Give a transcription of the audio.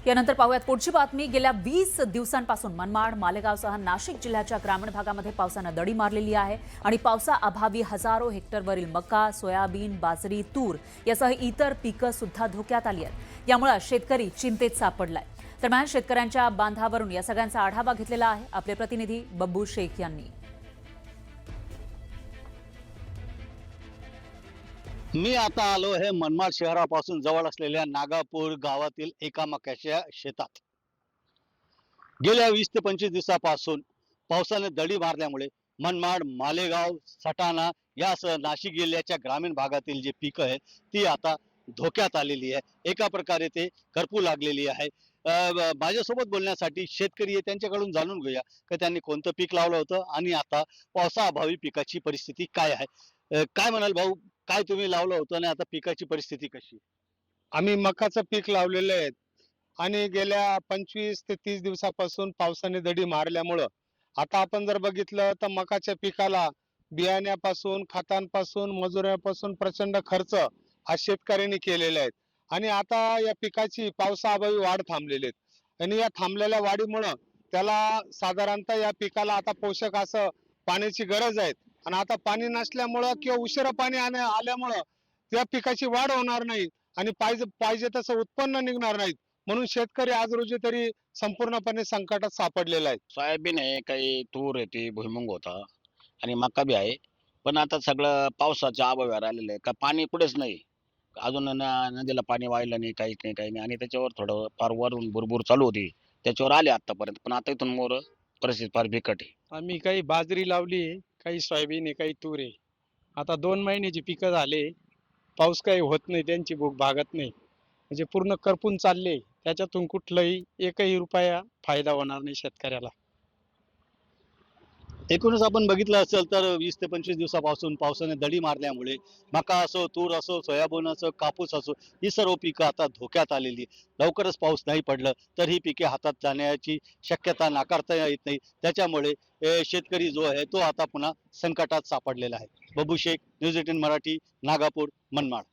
यानंतर पाहूयात पुढची बातमी। गेल्या 20 दिवसांपासून मनमाड, मालेगावसह नाशिक जिल्ह्याच्या ग्रामीण भागामध्ये पावसानं दडी मारलेली आहे आणि पावसाअभावी हजारो हेक्टरवरील मका, सोयाबीन, बाजरी, तूर यासह इतर पिकं सुद्धा धोक्यात आली आहेत। यामुळे शेतकरी चिंतेत सापडलाय। दरम्यान शेतकऱ्यांच्या बांधावरून या सगळ्यांचा आढावा घेतलेला आहे आपले प्रतिनिधी बब्बू शेख यांनी। मी आता आलो आहे मनमाड शहरापासून जवळ असलेल्या नागापूर गावातील एका मक्याच्या शेतात। गेल्या 20 ते 25 दिवसापासून पावसाने दडी मारल्यामुळे मनमाड, मालेगाव, सटाणा यासह नाशिक जिल्ह्याच्या ग्रामीण भागातील जी पिकं आहेत ती आता धोक्यात आलेली आहे। एका प्रकारे ते करपू लागलेली आहे। माझ्यासोबत बोलण्यासाठी शेतकरी आहे, त्यांच्याकडून जाणून घेऊया की त्यांनी कोणतं पीक लावलं होतं आणि आता पावसाअभावी पिकाची परिस्थिती काय आहे। काय म्हणाल भाऊ, काय तुम्ही लावलं होतं आणि आता पिकाची परिस्थिती कशी? आम्ही मकाचं पीक लावलेलं आहे आणि गेल्या 25 ते 30 दिवसापासून पावसाने दडी मारल्यामुळं आता आपण जर बघितलं तर मकाच्या पिकाला बियाण्यापासून, खतांपासून, मजुऱ्यापासून प्रचंड खर्च हा शेतकऱ्यांनी केलेला आहे आणि आता या पिकाची पावसाअभावी वाढ थांबलेली आहे आणि या थांबलेल्या वाढीमुळं त्याला साधारणतः या पिकाला आता पोषक असं पाण्याची गरज आहे आणि आता पाणी नसल्यामुळं किंवा उशिरा पाणी आल्यामुळं त्या पिकाची वाढ होणार नाही आणि पाहिजे तसं उत्पन्न निघणार नाहीत। म्हणून शेतकरी आज रोजी तरी संपूर्णपणे संकटात सापडलेला आहे। सोयाबीन आहे, काही तूर आहे, ती भुईमुग होता आणि मका बी आहे। पण आता सगळं पावसाच्या अभावी राहिलेलं आहे, का पाणी कुठेच नाही। अजून नदीला पाणी वाहिलं नाही, काहीच नाही, काही नाही आणि त्याच्यावर थोडं फार वरून भुरभुर चालू होती, त्याच्यावर आले आतापर्यंत। पण आता इथून मोर परिस्थिती फार बिकट आहे। आम्ही काही बाजरी लावली आहे, काही सोयाबीन आहे, काही तूर आहे। आता 2 महिन्याची पिकं झाले, पाऊस काही होत नाही, त्यांची भूक भागत नाही, म्हणजे पूर्ण करपून चालले। त्याच्यातून कुठलाही एकही रुपया फायदा होणार नाही शेतकऱ्याला। एकूणच आपण बघितलं असेल तर 20 ते 25 दिवसापासून पावसाने दडी मारल्यामुळे मका असो, तूर असो, सोयाबीन असो, कापूस असो, ही सर्व पिकं आता धोक्यात आलेली। लवकरच पाऊस नाही पडलं तर ही पिके हातात जाण्याची शक्यता नाकारता येत नाही। त्याच्यामुळे शेतकरी जो आहे तो आता पुन्हा संकटात सापडलेला आहे। बब्बू शेख, न्यूज 18 मराठी, नागापूर, मनमाड।